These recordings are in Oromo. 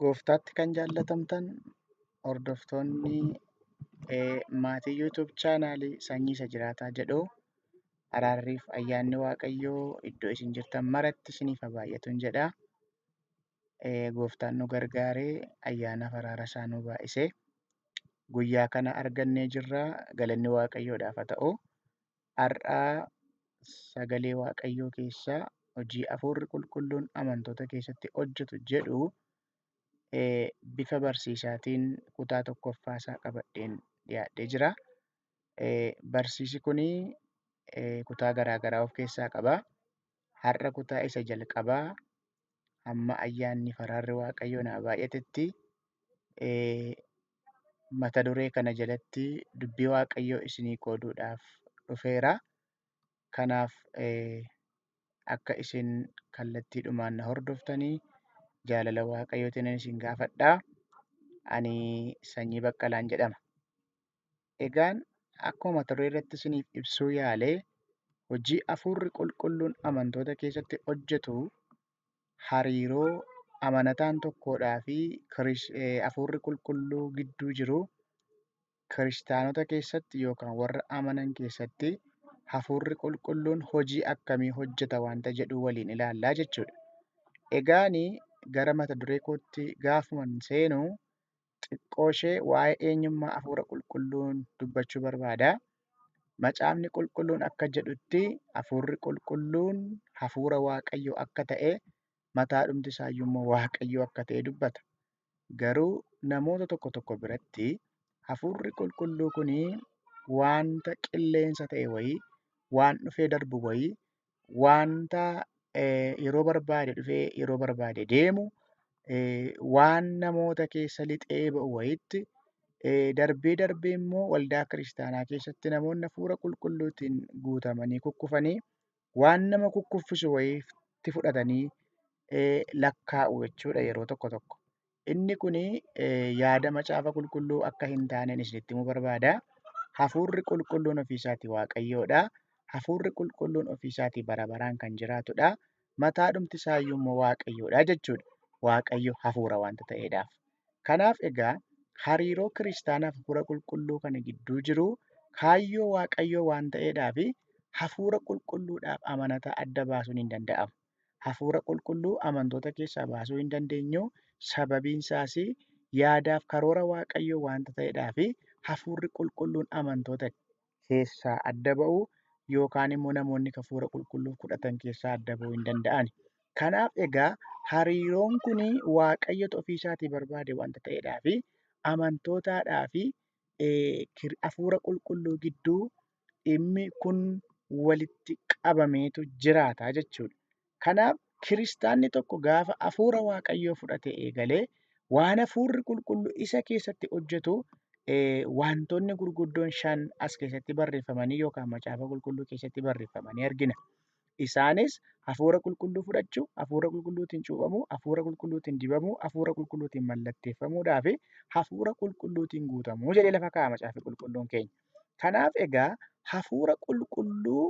Gooftaatti kan jaallatamtan hordoftoonni maatii YouTube chaanaalii Sanyii Isa Jiraataa jedhu araarriif ayyaanni Waaqayyoo iddoo isin jirtan maratti isiniif haa baay'atuun jedha. Gooftaan nu gargaaree ayyaanaaf araara isaa nu baay'isee guyyaa kana argannee jirra. Galanni Waaqayyoodhaaf haa ta'u. Har'aa sagalee Waaqayyoo keessaa hojii Hafuurri Qulqulluun amantoota keessatti hojjetu jedhu bifa barsiisaatiin kutaa tokkoffaasaa qabadheen dhiyaadhee jira. Barsiisi kunii kutaa garaa garaa of keessaa qaba. Har'a kutaa isa jalqabaa hamma ayyaanni araarri Waaqayyoo naa baay'atetti mata duree kana jalatti dubbii Waaqayyoo isinii qooduudhaaf dhufeera. Kanaaf akka isin kallattiidhumaan na hordoftanii jaalala Waaqayyootiin isin gaafadha. Ani Sanyii Baqqalaan jedhama. Egaan akkuma mata duree irratti isiniif ibsuu yaalee hojii Hafuurri Qulqulluun amantoota keessatti hojjetu hariiroo amanataan tokkodhaa fi Hafuurri Qulqulluu gidduu jiru kiristaanota keessatti yookaan warra amanan keessatti Hafuurri Qulqulluun hojii akkamii hojjeta waanta jedhu waliin ilaallaa jechuudha. Egaanii gara mata duree kootti gaafuman seenuu xiqqooshee waa'ee eenyummaa Hafuura Qulqulluun dubbachuu barbaada. Macaafni Qulqulluun akka jedhutti Hafuurri Qulqulluun Hafuura Waaqayyoo akka ta'e mataadhumti isaayyuu immoo Waaqayyoo akka ta'e dubbata. Garuu namoota tokko tokko biratti Hafuurri Qulqulluu kunii waanta qilleensa ta'e wayii, waan dhufee darbu wayii, waanta yeroo barbaade dhufee yeroo barbaade deemu, waan namoota keessa lixee ba'u wayiitti darbee darbee immoo waldaa kiristaanaa keessatti namoonni Hafuura Qulqulluutiin guutamanii kukkufanii waan nama kukkuffisu wayiitti fudhatanii lakkaa'u jechuudha yeroo tokko tokko. Inni kunii yaada macaafa qulqulluu akka hin taaneen isinitti himuu barbaada. Hafuurri Qulqulluun ofii isaatii Waaqayyoodha. Hafuurri Qulqulluun ofii isaatii bara baraan kan jiraatudha. Mataadhumti isaayyuu immoo Waaqayyoodha jechuudha. Waaqayyo hafuura waanta ta'eedhaaf. Kanaaf egaa hariiroo kiristaanaaf Hafuura Qulqulluu kana gidduu jiru kaayyoo Waaqayyoo waan ta'eedhaafi Hafuura Qulqulluudhaaf amanataa adda baasuun hin danda'amu. Hafuura Qulqulluu amantoota keessaa baasuu hin dandeenyu. Sababiin isaas yaadaaf karoora Waaqayyoo waanta ta'eedhaafi Hafuurri Qulqulluun amantoota keessaa adda ba'uu yookaan immoo namoonni Hafuura Qulqulluu fudhatan keessaa adda ba'uu hin danda'ani. Kanaaf egaa hariiroon kunii Waaqayyotu ofii isaatii barbaade waanta ta'eedhaafi amantootaadhaa fi Hafuura Qulqulluu gidduu dhimmi kun walitti qabameetu jiraata jechuudha. Kanaaf kiristaanni tokko gaafa Hafuura Waaqayyoo fudhatee eegalee waan Hafuurri Qulqulluu isa keessatti hojjetu wantoonni gurguddoon 5 as keessatti barreeffamanii yookaan macaafa qulqulluu keessatti barreeffamanii argina. Isaanis Hafuura Qulqulluu fudhachuu, Hafuura Qulqulluutiin cuuphamuu, Hafuura Qulqulluutiin dibamuu, Hafuura Qulqulluutiin mallatteeffamuudhaa fi Hafuura Qulqulluutiin guutamuu jedhee lafa kaa'a macaafa qulqulluun keenya. Kanaaf egaa Hafuura Qulqulluu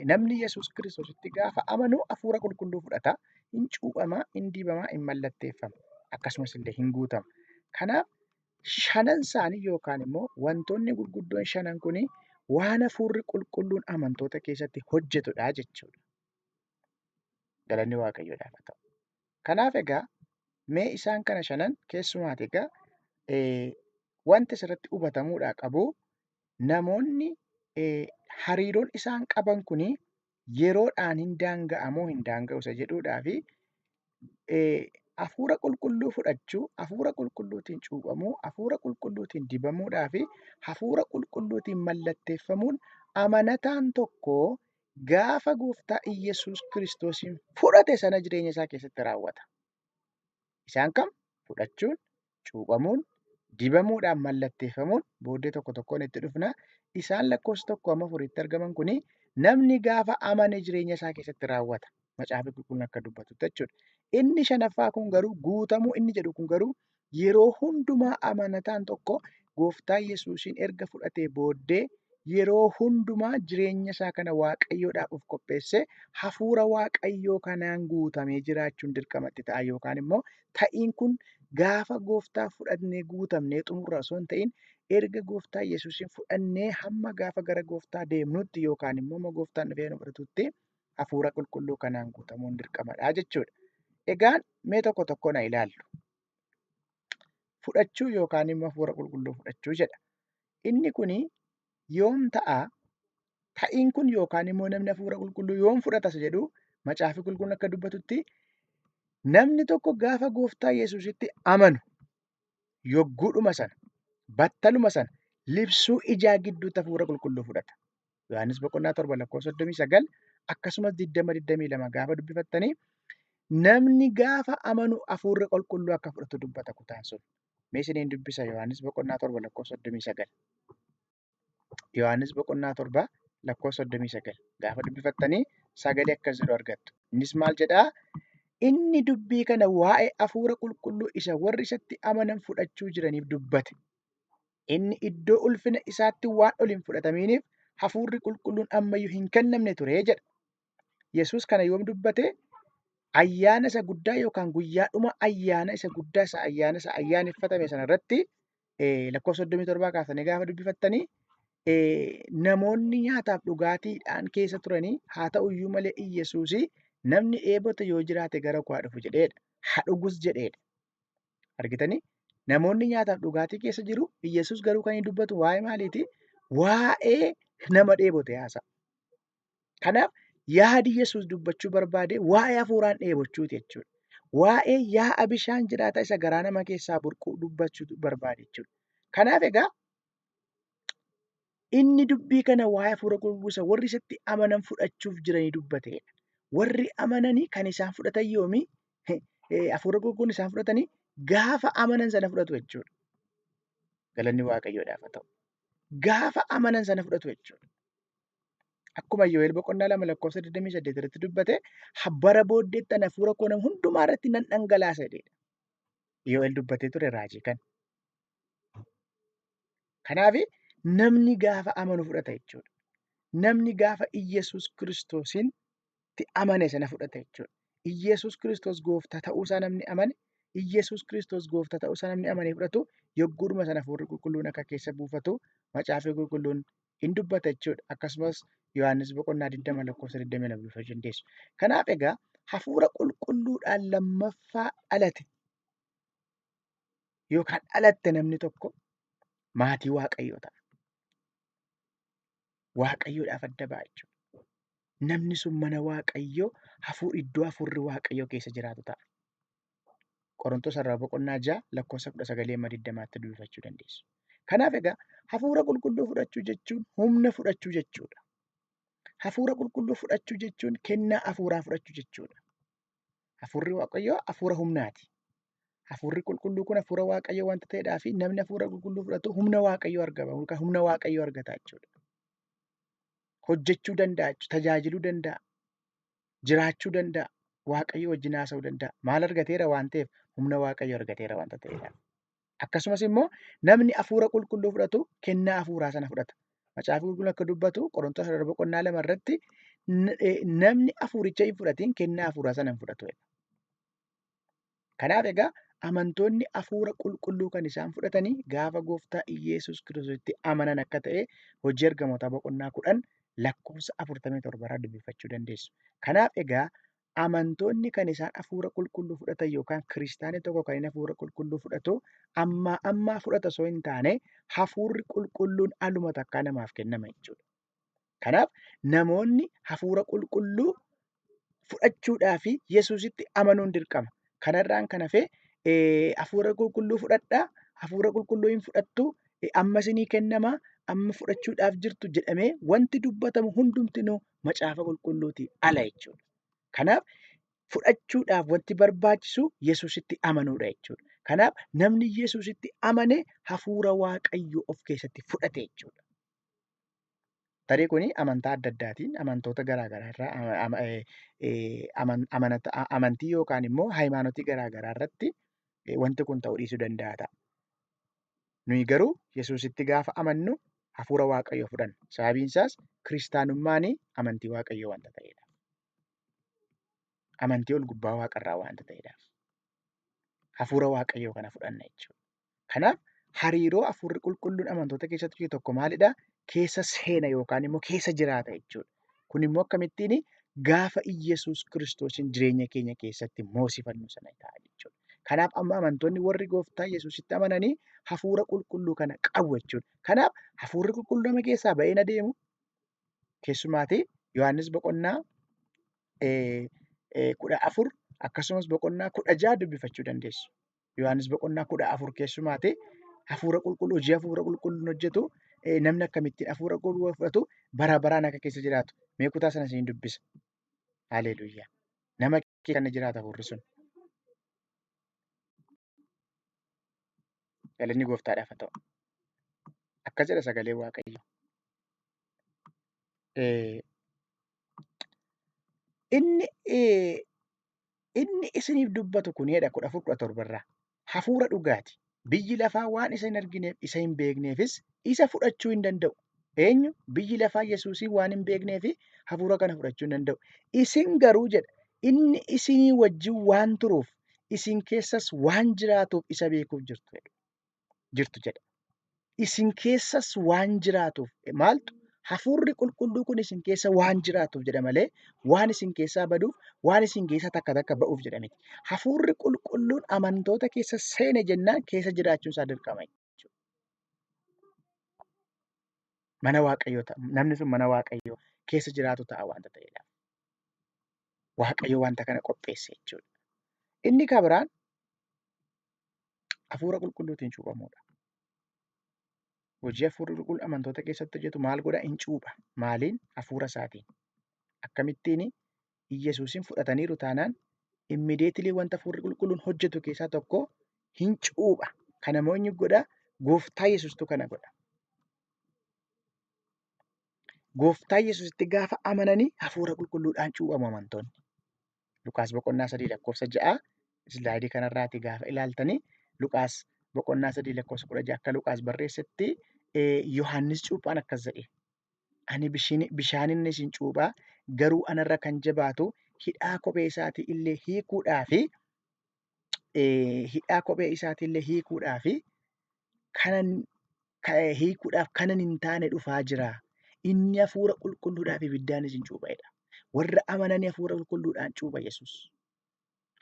namni Yesuus Kiristoositti gaafa amanu Hafuura Qulqulluu fudhata. Hin cuuphamaa, hin dibamaa, hin mallatteeffama. Akkasumas illee hin guutama. Kanaaf 5 isaanii yookaan immoo wantoonni gurguddoon 5 kunii waan Hafuurri Qulqulluun amantoota keessatti hojjetudha jechuudha. Galanni Waaqayyoodhaaf haa ta'u. Kanaaf egaa mee isaan kana 5 keessumaati egaa wanti asirratti hubatamuudhaa qabu namoonni hariiroon isaan qaban kunii yeroodhaan hin daanga'a moo hin daanga'u isa jedhuudhaa fi Hafuura Qulqulluu fudhachuu, Hafuura Qulqulluutiin cuuphamuu, Hafuura Qulqulluutiin dibamuudhaa fi Hafuura Qulqulluutiin mallatteeffamuun amanataan tokko gaafa Gooftaa Iyyasuus Kiristoosin fudhate sana jireenya isaa keessatti raawwata. Isaan kam? Fudhachuun, cuuphamuun, dibamuudhaan mallatteeffamuun booddee tokko tokkoon itti dhufna. Isaan lakkoofsa 1-4tti argaman kunii namni gaafa amane jireenya isaa keessatti raawwata. Macaafa qulqulluun akka dubbatutti jechuudha. Inni 5ffaa kun garuu guutamuu inni jedhu kun garuu yeroo hundumaa amanataan tokko Gooftaa Yesuusin erga fudhatee booddee yeroo hundumaa jireenya isaa kana waaqayyoodhaaf of qopheessee hafuura waaqayyoo kanaan guutamee jiraachuun dirqamatti ta'a yookaan immoo ta'iin kun gaafa gooftaa fudhannee guutamnee xumurra osoo hin ta'in erga gooftaa Yesuusin fudhannee hamma gaafa gara gooftaa deemnutti yookaan immoo hamma gooftaan dhufee nu fudhatutti hafuura qulqulluu kanaan guutamuun dirqamadha jechuudha. Egaan mee tokko tokko na ilaallu. Fudhachuu yookaan immoo hafuura qulqulluu fudhachuu jedha. Inni kuni yoom ta'a? Ta'iin kun yookaan immoo namni hafuura qulqulluu yoom fudhatas jedhu macaafi qulqulluun akka dubbatutti namni tokko gaafa gooftaa Yesuusitti amanu yogguudhuma sana battaluma sana libsuu ijaa gidduutti hafuura qulqulluu fudhata. Yohaannis boqonnaa 7:39 akkasumas 20:22 gaafa dubbifattanii namni gaafa amanu hafuurri qulqulluu akka fudhatu dubbata kutaan sun. Mee isiniin dubbisa Yohaannis boqonnaa 7:39. Yohaannis boqonnaa 7:39 gaafa dubbifattanii sagalee akkas jedhu argattu. Innis maal jedhaa? Inni dubbii kana waa'ee hafuura qulqulluu isa warri isatti amanan fudhachuu jiraniif dubbate. Inni iddoo ulfina isaatti waan ol hin fudhataminiif hafuurri qulqulluun ammayyuu hin kennamne ture jedha. Yesuus kana yoom dubbate? Ayyaana isa guddaa yookaan guyyaadhuma ayyaana isa guddaa isa ayyaaneffatame sanarratti lakkoofsa 37 kaasanii gaafa dubbifattanii namoonni nyaataaf dhugaatiidhaan keessa turanii haa ta'uyyuu malee Yesuus namni dheebote yoo jiraate gara koo haa dhufu jedheedha. Haa dhugus jedheedha. Argitanii? Namoonni nyaataaf dhugaatii keessa jiru. Yesuus garuu kan inni dubbatu waa'ee maaliiti? Waa'ee nama dheebote haasa'a. Kanaaf yaadi Yesuus dubbachuu barbaade waa'ee hafuuraan dheebochuuti jechuudha. Waa'ee yaa'a bishaan jiraata isa garaa nama keessaa burqu dubbachuu barbaade jechuudha. Kanaaf egaa inni dubbii kana waa'ee hafuura qulqulluu isa warri isatti amanan fudhachuuf jiranii dubbateedha. Warri amananii kan isaan fudhatan yoomi? Hafuura qulqulluun isaan fudhatanii gaafa amanan sana fudhatu jechuudha. Galanni Waaqayyoodhaaf haa ta'u. Gaafa amanan sana fudhatu jechuudha. Akkuma Yo'eel boqonnaa 2 lakkoofsa 28 irratti dubbate bara booddeetti ani hafuura koo nama hundumaa irratti nan dhangalaasa jedheedha. Yo'eel dubbatee ture raajii kana. Kanaaf namni gaafa amanu fudhata jechuudha. Namni gaafa Iyyasuus Kiristoositti amane sana fudhata jechuudha. Iyyasuus Kiristoos gooftaa ta'uusaa namni amane, Iyyasuus Kiristoos gooftaa ta'uusaa namni amanee fudhatu yogguudhuma sana hafuurri qulqulluun akka keessa buufatu macaafa qulqulluun hin dubbata jechuudha. Akkasumas Yohaannis boqonnaa 20 lakkoofsa 22 dubbifachuu dandeessu. Kanaaf egaa hafuura qulqulluudhaan lammaffaa dhalate yookaan dhalatte namni tokko maatii Waaqayyoo ta'a. Waaqayyoodhaaf adda ba'a jechuudha. Namni sun mana Waaqayyoo iddoo hafuurri Waaqayyoo keessa jiraatu ta'a. Qorontos irraa boqonnaa 6 lakkoofsa 19-20tti dubbifachuu dandeessu. Kanaaf egaa hafuura qulqulluu fudhachuu jechuun humna fudhachuu jechuudha. Hafuura qulqulluu fudhachuu jechuun kennaa hafuuraa fudhachuu jechuudha. Hafuurri Waaqayyoo hafuura humnaati. Hafuurri qulqulluu kun hafuura Waaqayyoo wanta ta'eedhaaf namni hafuura qulqulluu fudhatu humna Waaqayyoo argama yookaan humna Waaqayyoo argata jechuudha. Hojjechuu danda'a, tajaajiluu danda'a, jiraachuu danda'a, Waaqayyoo wajjin haasa'uu danda'a. Maal argateera waan ta'eef humna Waaqayyoo argateera wanta ta'eedhaaf. Akkasumas immoo namni hafuura qulqulluu fudhatu kennaa hafuuraa sana fudhata. Macaafa qulqulluun akka dubbatu Qorontos boqonnaa 2 irratti namni hafuuricha hin fudhatiin kennaa hafuuraa sana hin fudhatu. Kanaaf egaa amantoonni hafuura qulqulluu kan isaan fudhatanii gaafa gooftaa Iyyasuus Kiristoositti amanan akka ta'e hojii ergamootaa boqonnaa 10 lakkoofsa 47 irraa dubbifachuu dandeessu. Kanaaf egaa amantoonni kan isaan hafuura qulqulluu fudhatan yookaan kiristaanni tokko kan inni hafuura qulqulluu fudhatu ammaa fudhata osoo hin taane hafuurri qulqulluun aluma takkaa namaaf kennama jechuudha. Kanaaf namoonni hafuura qulqulluu fudhachuudhaaf Yesuusitti amanuun dirqama. Kanarraan kan hafe hafuura qulqulluu fudhadhaa, hafuura qulqulluu hin fudhattu, amma isinii kennama, amma fudhachuudhaaf jirtu jedhamee wanti dubbatamu hundumtinuu macaafa qulqulluutii ala jechuudha. Kanaaf fudhachuudhaaf wanti barbaachisu Yesuusitti amanuudha jechuudha. Kanaaf namni Yesuusitti amane hafuura Waaqayyoo of keessatti fudhate jechuudha. Tarii kun amantaa adda addaatiin amantoota garaagaraa irraa amantii yookaan immoo hayimaanotii garaagaraa irratti wanti kun ta'uu dhiisuu danda'a ta'a. Nuyi garuu Yesuusitti gaafa amannu hafuura waaqayyoo fudhanna. Sababiin isaas kiristaanummaan amantii waaqayyoo waanta ta'edha. Amantii ol gubbaa waaqarraa waanta ta'edha. Hafuura waaqayyoo kana fudhanna jechuudha. Kanaaf hariiroo hafuurri qulqulluun amantoota keessatti jiru tokko maalidhaa? Keessa seena yookaan immoo keessa jiraata jechuudha. Kun immoo akkamittiin gaafa Iyyasuus Kiristoosiin jireenya keenya keessatti moosifannu sana ta'a jechuudha. Kanaaf amma amantoonni warri gooftaa Yesuusitti amananii hafuura qulqulluu kana qabu jechuudha. Kanaaf hafuurri qulqulluu nama keessaa ba'ee na deemu keessumaatii Yohaannis boqonnaa 14 akkasumas boqonnaa 16 dubbifachuu dandeessu. Yohaannis boqonnaa 14 keessumaatii hafuura qulqulluu hojii hafuura qulqulluun hojjetu namni akkamittiin hafuura qulqulluu fudhatu bara baraan akka keessa jiraatu mee kutaa sana isin dubbisa. Haleluuyaa. Nama keessa kan jiraatu hafuurri sun. Galanni gooftaadhaaf haa ta'u. Akkas jedha sagalee Waaqayyoo. Inni isiniif dubbatu kunidha 14:17 hafuura dhugaati. Biyyi lafaa waan isa hin argineef isa hin beekneefis isa fudhachuu hin danda'u. Eenyu? Biyyi lafaa Yesuusiin waan hin beekneefi hafuura kana fudhachuu hin danda'u. Isin garuu jedha inni isinii wajjin waan turuuf isin keessas waan jiraatuuf isa beekuuf jirtu jedha. Isin keessas waan jiraatuuf maaltu? Hafuurri qulqulluu kun isin keessa waan jiraatuuf jedha malee waan isin keessaa baduuf waan isin keessa takka takka ba'uuf jedha miti. Hafuurri qulqulluun amantoota keessa seene jennaan keessa jiraachuun isaa dirqama jechuudha. Mana Waaqayyoo ta'a. Namni sun mana Waaqayyoo keessa jiraatu ta'a waanta ta'edha. Waaqayyo wanta kana qopheesse jechuudha. Inni kan biraan hafuura qulqulluutiin cuuphamuudha. Hojii hafuurri qulqulluun amantoota keessatti hojjetu maal godha? Hin cuupha. Maaliin? Hafuura isaatiin. Akkamittiin Iyyasuusin fudhataniiru taanaan immideetilii wanta hafuurri qulqulluun hojjetu keessaa tokko hin cuupha. Kana immoo inni godha? Gooftaa Yesuustuu kana godha. Gooftaa Yesuusitti gaafa amananii hafuura qulqulluudhaan cuuphamu amantoonni. Luqaas boqonnaa 3:6 islaayidii kanarraati gaafa ilaaltanii Luqaas boqonnaa 3:16 akka Luqaas barreessetti Yohaannis cuuphaan akkas jedhe. Ani bishaanin isin cuuphaa garuu anarra kan jabaatu hidhaa kophee isaatii illee hiikuudhaaf kanan hin taane dhufaa jira. Inni hafuura qulqulluudhaaf ibiddaan isin cuupha'edha. Warra amananii hafuura qulqulluudhaan cuupha Yesuus.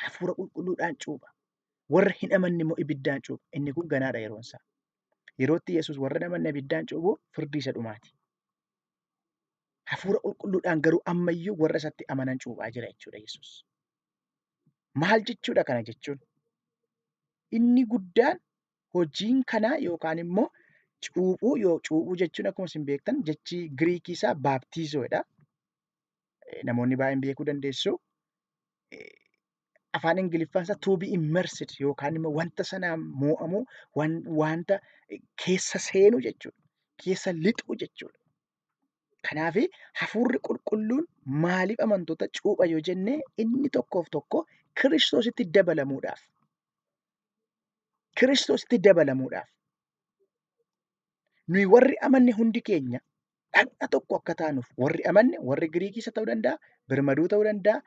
Hafuura qulqulluudhaan cuupha. Warra hin amanne immoo ibiddaan cuupha. Inni kun ganaadha yeroon isaa. Yerootti Yesuus warra hin amanne ibiddaan cuuphu firdii isa dhumaati. Hafuura qulqulluudhaan garuu ammayyuu warra isatti amanan cuuphaa jira jechuudha Yesuus. Maal jechuudha kana jechuun? Inni guddaan hojiin kanaa yookaan immoo cuuphuu jechuun akkuma isin beektan jechi Giriikii isaa baaptiizoodha. Namoonni baay'een beekuu dandeessu. Afaan Ingiliffaan isaa to be immersed yookaan immoo wanta sanaan moo'amuu wanta keessa seenuu jechuudha. Keessa lixuu jechuudha. Kanaaf hafuurri qulqulluun maaliif amantoota cuupha yoo jennee inni tokkoof tokko Kiristoositti dabalamuudhaaf. Kiristoositti dabalamuudhaaf. Nuyi warri amanne hundi keenya dhagna tokko akka taanuuf warri amanne warri Giriikiis ta'uu danda'a, Birmaduu ta'uu danda'a,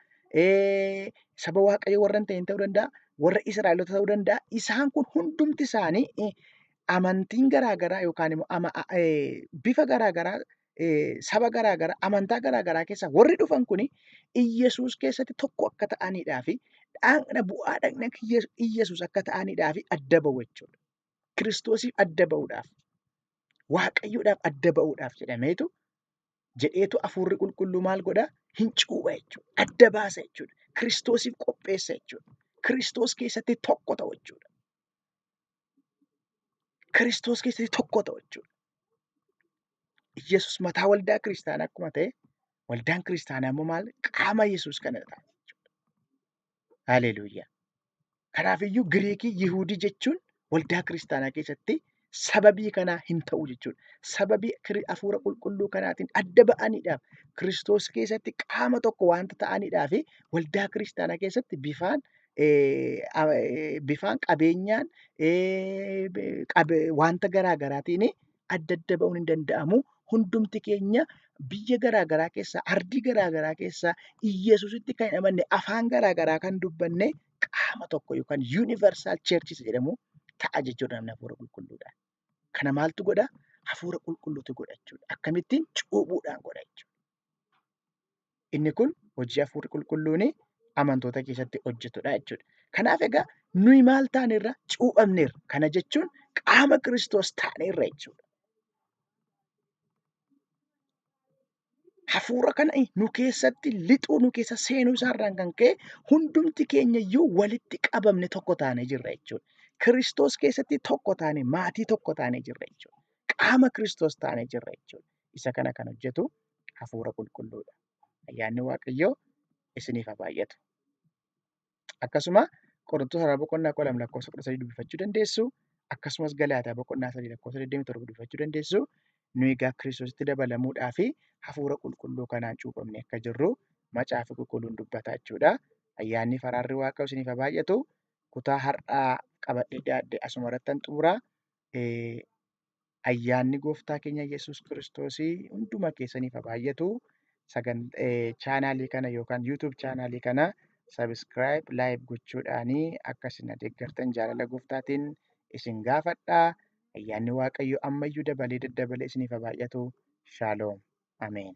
saba Waaqayyoo warra hin ta'in ta'uu danda'a, warra Israa'eloota ta'uu danda'a. Isaan kun hundumti isaanii amantiin garaagaraa yookaan immoo bifa garaagaraa saba garaagaraa amantaa garaagaraa keessaa warri dhufan kun Iyyasuus keessatti tokko akka ta'aniidhaa fi bu'aa dhagna Iyyasuus akka ta'aniidhaa fi adda ba'u jechuudha. Kiristoosiif adda ba'uudhaaf. Waaqayyoodhaaf adda ba'uudhaaf jedheetu hafuurri qulqulluu maal godhaa? Hin cuupha jechuudha. Adda baasa jechuudha. Kiristoosiif qopheessa jechuudha. Kiristoos keessatti tokko ta'u jechuudha. Kiristoos keessatti tokko ta'u jechuudha. Iyyasuus mataa waldaa kiristaanaa akkuma ta'e waldaan kiristaanaa immoo maal? Qaama Yesuus kana ta'a jechuudha. Haleluuyaa. Kanaafiyyuu Giriikii Yihuudii jechuun waldaa kiristaanaa keessatti sababii kanaa hin ta'u jechuudha. Sababii hafuura qulqulluu kanaatiin adda ba'aniidhaaf Kiristoos keessatti qaama tokko waanta ta'aniidhaaf waldaa kiristaanaa keessatti bifaan qabeenyaan wanta garaagaraatiin adda adda ba'uun hin danda'amu. Hundumti keenya biyya garaagaraa keessaa, ardii garaagaraa keessaa, Iyyesuusitti kan hin amanne, afaan garaagaraa kan dubbanne qaama tokko yookaan yuunivarsaal cheerchis jedhamu ta'a jechuudha namni hafuura qulqulluudhaan. Kana maaltu godha? Hafuura qulqulluutu godha jechuudha. Akkamittiin? Cuuphuudhaan godha jechuudha. Inni kun hojii hafuurri qulqulluun amantoota keessatti hojjetudha jechuudha. Kanaaf egaa nuyi maal taaneerra? Cuuphamneerra. Kana jechuun qaama Kiristoos taaneerra jechuudha. Hafuura kana nu keessatti lixuu, nu keessa seenuu isaarraan kan ka'e hundumti keenya iyyuu walitti qabamne tokko taanee jirra jechuudha. Kiristoos keessatti tokko taane, maatii tokko taanee jirra jechuudha. Qaama Kiristoos taanee jirra jechuudha. Isa kana kan hojjetu hafuura qulqulluudha. Ayyaanni Waaqayyoo isiniif haa baay'atu. Akkasuma Qorontos boqonnaa 12:13 dubbifachuu dandeessu. Akkasumas Galaataa boqonnaa 3:27 dubbifachuu dandeessu. Nu egaa Kiristoositti dabalamuudhaa fi hafuura qulqulluu kanaan cuuphamne akka jirru macaafa qulqulluun dubbata jechuudha. Ayyaanni araarri Waaqayyoo isiniif haa baay'atu. Kutaa har'aa qabadhee dhiyaadhe asuma irrattan xumura. Ayyaanni gooftaa keenya Yesuus Kiristoosii hunduma keessaniif haa baay'atu. Chaanaalii kana yookaan yuutuub chaanaalii kana sabiskiraayib, laayik gochuudhaanii akka isin deeggartan jaalala gooftaatiin isin gaafadha. Ayyaanni Waaqayyoo ammayyuu dabalee daddabalee isiniif haa baay'atu. Shaaloom. Ameen.